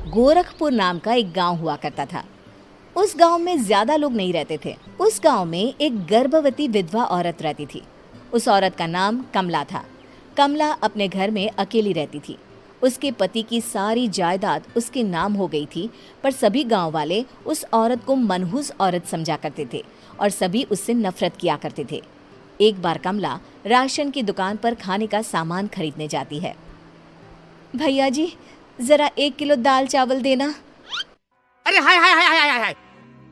गोरखपुर नाम का एक गांव हुआ करता था। उस गांव में ज्यादा लोग नहीं रहते थे। उस गांव में एक गर्भवती विधवा औरत रहती थी। उस औरत का नाम कमला था। कमला अपने घर में अकेली रहती थी। उसके पति की सारी जायदाद उसके नाम हो गई थी, पर सभी गांव वाले उस औरत को मनहूस औरत समझा करते थे और सभी उससे नफरत किया करते थे। एक बार कमला राशन की दुकान पर खाने का सामान खरीदने जाती है। भैया जी, जरा 1 किलो दाल चावल देना। अरे हाय हाय हाय हाय हाय हाय!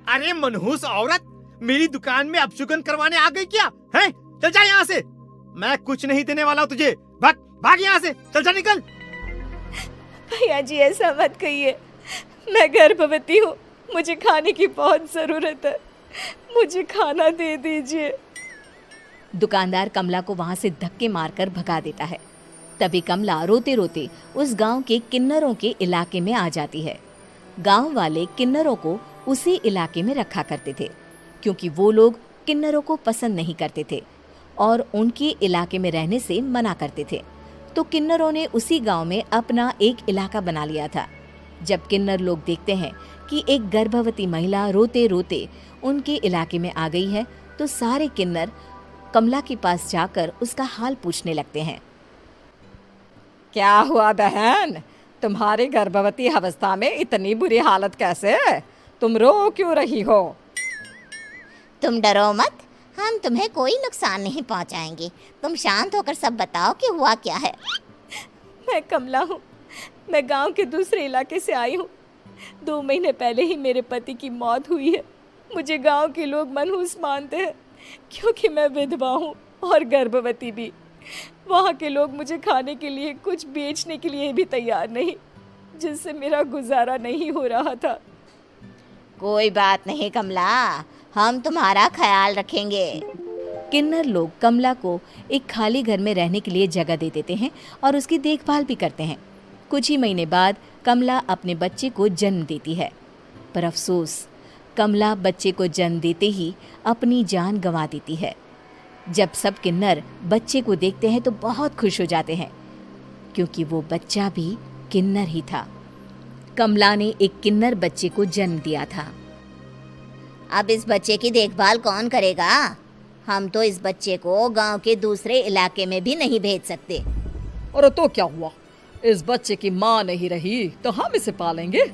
अरे मनहूस औरत, मेरी दुकान में अपशुगन करवाने आ गई क्या? हैं? चल जा यहाँ से, मैं कुछ नहीं देने वाला हूँ तुझे। भाग भाग यहाँ से, चल जा, निकल। भैया जी, ऐसा मत कहिए, मैं गर्भवती हूँ, मुझे खाने की बहुत ज़रूरत है, मुझे खाना दे दीजिए। दुकानदार कमला को वहाँ से धक्के मारकर भगा देता है। तभी कमला रोते रोते उस गांव के किन्नरों के इलाके में आ जाती है। गांव वाले किन्नरों को उसी इलाके में रखा करते थे, क्योंकि वो लोग किन्नरों को पसंद नहीं करते थे और उनके इलाके में रहने से मना करते थे। तो किन्नरों ने उसी गांव में अपना एक इलाका बना लिया था। जब किन्नर लोग देखते हैं कि एक गर्भवती महिला रोते रोते उनके इलाके में आ गई है, तो सारे किन्नर कमला के पास जाकर उसका हाल पूछने लगते हैं। क्या हुआ बहन, तुम्हारी गर्भवती अवस्था में इतनी बुरी हालत कैसे है? तुम रो क्यों रही हो? तुम डरो मत, हम तुम्हें कोई नुकसान नहीं पहुंचाएंगे। तुम शांत होकर सब बताओ कि हुआ क्या है। मैं कमला हूँ, मैं गांव के दूसरे इलाके से आई हूँ। 2 महीने पहले ही मेरे पति की मौत हुई है। मुझे गांव के लोग मनहूस मानते हैं, क्योंकि मैं विधवा हूँ और गर्भवती भी। वहाँ के लोग मुझे खाने के लिए कुछ बेचने के लिए भी तैयार नहीं, जिससे मेरा गुजारा नहीं हो रहा था। कोई बात नहीं कमला, हम तुम्हारा ख्याल रखेंगे। किन्नर लोग कमला को एक खाली घर में रहने के लिए जगह दे देते हैं और उसकी देखभाल भी करते हैं। कुछ ही महीने बाद कमला अपने बच्चे को जन्म देती है, पर अफसोस, कमला बच्चे को जन्म देते ही अपनी जान गंवा देती है। जब सब किन्नर बच्चे को देखते हैं तो बहुत खुश हो जाते हैं, क्योंकि वो बच्चा भी किन्नर ही था। कमला ने एक किन्नर बच्चे को जन्म दिया था। अब इस बच्चे की देखभाल कौन करेगा? हम तो इस बच्चे को गांव के दूसरे इलाके में भी नहीं भेज सकते। और तो क्या हुआ, इस बच्चे की माँ नहीं रही तो हम इसे पालेंगे।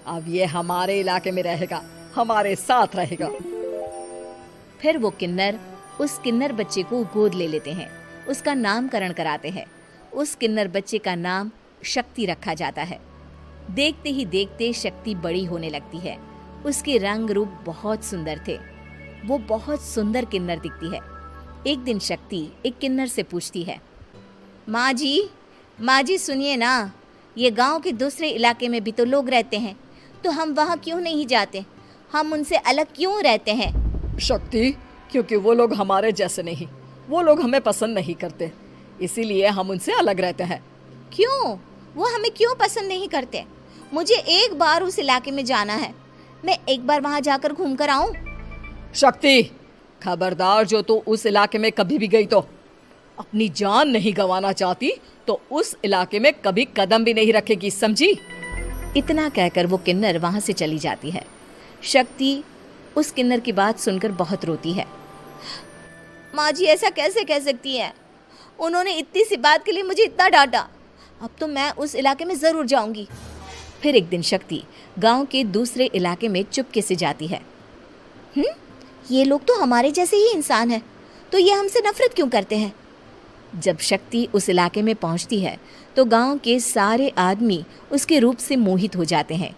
अब ये हमारे इलाके में रहेगा, हमारे साथ रहेगा। फिर वो किन्नर उस किन्नर बच्चे को गोद ले लेते हैं, उसका नामकरण कराते हैं। उस किन्नर बच्चे का नाम शक्ति रखा जाता है। देखते ही देखते शक्ति बड़ी होने लगती है। उसके रंग रूप बहुत सुंदर थे। वो बहुत सुंदर किन्नर दिखती है। एक दिन शक्ति एक किन्नर से पूछती है, माँ जी सुनिए ना, ये गांव के दूसरे इलाके में भी तो लोग रहते हैं, तो हम वहाँ क्यों नहीं जाते? हम उनसे अलग क्यों रहते हैं? शक्ति, क्योंकि वो लोग हमारे जैसे नहीं, वो लोग हमें पसंद नहीं करते, इसीलिए हम उनसे अलग रहते हैं। क्यों? वो हमें क्यों पसंद नहीं करते? मुझे एक बार उस इलाके में जाना है, मैं एक बार वहाँ जाकर घूम कर आऊँ। शक्ति, खबरदार, जो तू उस इलाके में कभी भी गई तो अपनी जान नहीं गंवाना चाहती तो उस इलाके में कभी कदम भी नहीं रखेगी, समझी? इतना कहकर वो किन्नर वहाँ से चली जाती है। शक्ति उस किन्नर की बात सुनकर बहुत रोती है। माँ जी, ऐसा कैसे कह सकती हैं? उन्होंने इतनी सी बात के लिए मुझे इतना डांटा। अब तो मैं उस इलाके में ज़रूर जाऊंगी। फिर एक दिन शक्ति गांव के दूसरे इलाके में चुपके से जाती है। ये लोग तो हमारे जैसे ही इंसान हैं, तो ये हमसे नफरत क्यों करते हैं? जब शक्ति उस इलाके में पहुंचती है तो गांव के सारे आदमी उसके रूप से मोहित हो जाते हैं।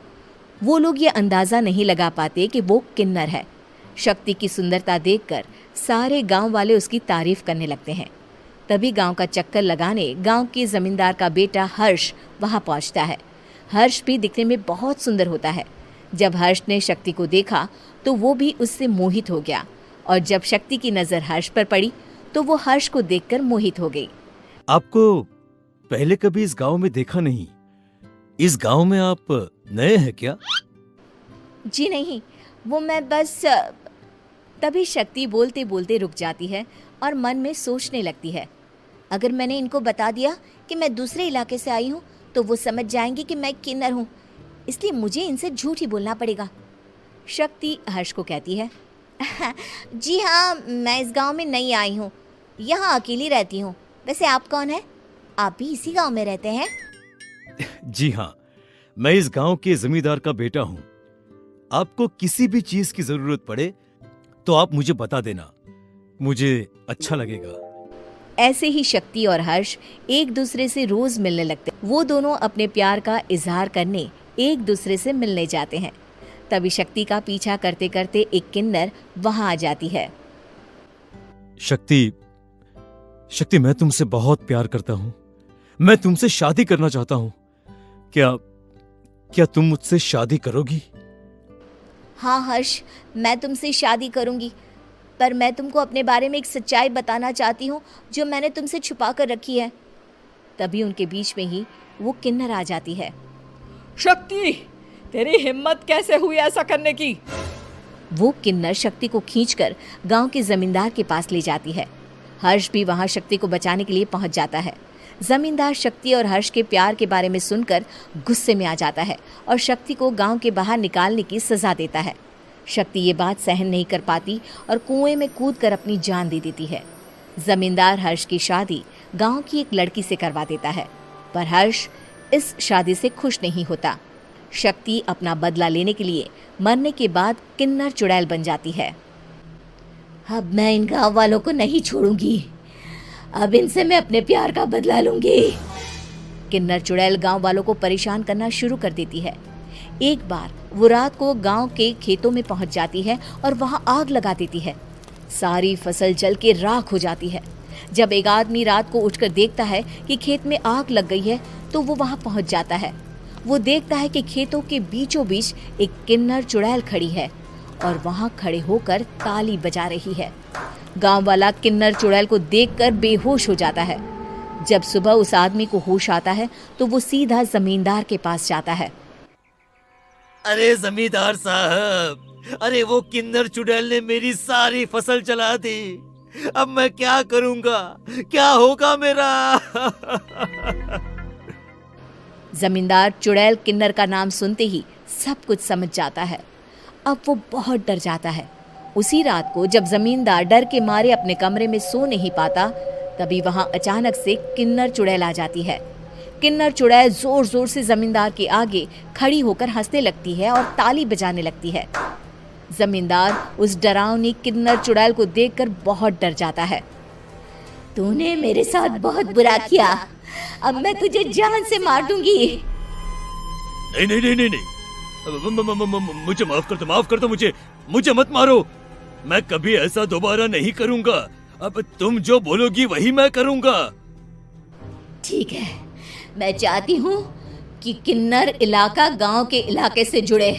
वो लोग ये अंदाज़ा नहीं लगा पाते कि वो किन्नर है। शक्ति की सुंदरता देखकर सारे गांव वाले उसकी तारीफ करने लगते हैं। तभी गांव का चक्कर लगाने गांव के जमींदार का बेटा हर्ष वहां पहुंचता है। हर्ष भी दिखने में बहुत सुंदर होता है। जब हर्ष ने शक्ति को देखा तो वो भी उससे मोहित हो गया, और जब शक्ति की नज़र हर्ष पर पड़ी तो वो हर्ष को देखकर मोहित हो गई। आपको पहले कभी इस गांव में देखा नहीं। इस गांव में आप नए हैं क्या? जी नहीं, वो मैं बस। तभी शक्ति बोलते बोलते रुक जाती है और मन में सोचने लगती है, अगर मैंने इनको बता दिया कि मैं दूसरे इलाके से आई हूँ तो वो समझ जाएंगे कि मैं किन्नर हूँ। इसलिए मुझे इनसे झूठ ही बोलना पड़ेगा। शक्ति हर्ष को कहती है, जी हाँ, मैं इस गांव में नई आई हूँ, यहाँ अकेली रहती हूँ। वैसे आप कौन है? आप भी इसी गांव में रहते हैं? जी हाँ, मैं इस गांव के जमींदार का बेटा हूँ। आपको किसी भी चीज की जरूरत पड़े तो आप मुझे बता देना, मुझे अच्छा लगेगा। ऐसे ही शक्ति और हर्ष एक दूसरे से रोज मिलने लगते। वो दोनों अपने प्यार का इजहार करने एक दूसरे से मिलने जाते हैं। तभी शक्ति का पीछा करते करते एक किन्नर वहां आ जाती है। शक्ति, शक्ति, मैं तुमसे बहुत प्यार करता हूँ। मैं तुमसे शादी करना चाहता हूँ। क्या तुम मुझसे शादी करोगी? हाँ हर्ष, मैं तुमसे शादी करूंगी, पर मैं तुमको अपने बारे में एक सच्चाई बताना चाहती हूँ जो मैंने तुमसे छुपा कर रखी है। तभी उनके बीच में ही वो किन्नर आ जाती है। शक्ति, तेरी हिम्मत कैसे हुई ऐसा करने की? वो किन्नर शक्ति को खींचकर गांव के जमींदार के पास ले जाती है। हर्ष भी वहां शक्ति को बचाने के लिए पहुंच जाता है। जमींदार शक्ति और हर्ष के प्यार के बारे में सुनकर गुस्से में आ जाता है और शक्ति को गांव के बाहर निकालने की सजा देता है। शक्ति ये बात सहन नहीं कर पाती और कुएं में कूदकर अपनी जान दे देती है। जमींदार हर्ष की शादी गांव की एक लड़की से करवा देता है, पर हर्ष इस शादी से खुश नहीं होता। शक्ति अपना बदला लेने के लिए मरने के बाद किन्नर चुड़ैल बन जाती है। अब मैं इन गांव वालों को नहीं छोड़ूंगी, अब इनसे मैं अपने प्यार का बदला लूंगी। किन्नर चुड़ैल गांव वालों को परेशान करना शुरू कर देती है। एक बार वो रात को गांव के खेतों में पहुंच जाती है और वहां आग लगा देती है। सारी फसल जल के राख हो जाती है। जब एक आदमी रात को उठकर देखता है कि खेत में आग लग गई है तो वो वहां पहुंच जाता है। वो देखता है कि खेतों के बीचों बीच एक किन्नर चुड़ैल खड़ी है और वहां खड़े होकर ताली बजा रही है। गांव वाला किन्नर चुड़ैल को देखकर बेहोश हो जाता है। जब सुबह उस आदमी को होश आता है तो वो सीधा जमींदार के पास जाता है। अरे जमींदार साहब, अरे वो किन्नर चुड़ैल ने मेरी सारी फसल जला दी। अब मैं क्या करूंगा? क्या होगा मेरा? जमींदार चुड़ैल किन्नर का नाम सुनते ही सब कुछ समझ जाता है। अब वो बहुत डर जाता है। उसी रात को जब जमींदार डर के मारे अपने कमरे में सो नहीं पाता, तभी वहां अचानक से किन्नर चुड़ैल आ जाती है। किन्नर चुड़ैल जोर जोर से जमींदार के आगे खड़ी होकर हंसने लगती है और ताली बजाने लगती है। जमींदार उस डरावनी किन्नर चुड़ैल को देखकर बहुत डर जाता है। तूने मेरे साथ बहुत बुरा किया, अब मैं तुझे जान से मार दूंगी। नहीं नहीं नहीं नहीं नहीं, मुझे माफ कर दो, मुझे मत मारो। मैं कभी ऐसा दोबारा नहीं करूंगा। अब तुम जो बोलोगी वही मैं करूंगा। ठीक है, मैं चाहती हूँ कि किन्नर इलाका गांव के इलाके से जुड़े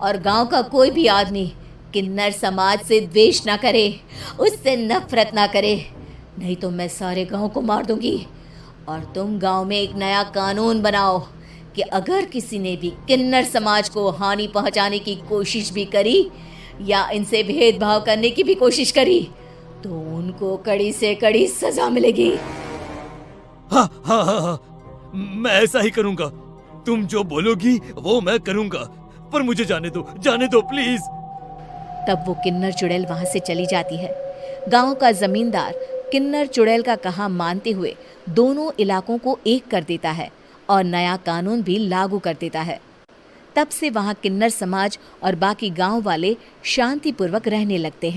और गांव का कोई भी आदमी किन्नर समाज से द्वेष ना करे, उससे नफरत ना करे, नहीं तो मैं सारे गांव को मार दूंगी। और तुम गांव में एक नया कानून बनाओ कि अगर किसी ने भी किन्नर समाज को हानि पहुंचाने की कोशिश भी करी या इनसे भेदभाव करने की भी कोशिश करी तो उनको कड़ी से कड़ी सजा मिलेगी। हाँ हाँ हाँ हाँ, मैं ऐसा ही करूंगा। तुम जो बोलोगी वो मैं करूंगा, पर मुझे जाने दो प्लीज। तब वो किन्नर चुड़ैल वहां से चली जाती है। गांव का जमींदार किन्नर चुड़ैल का कहा मानते हुए दोनों इलाकों को एक कर देता है और नया कानून भी लागू कर देता है। तब से वहां किन्नर समाज और बाकी गांव वाले शांतिपूर्वक रहने लगते हैं।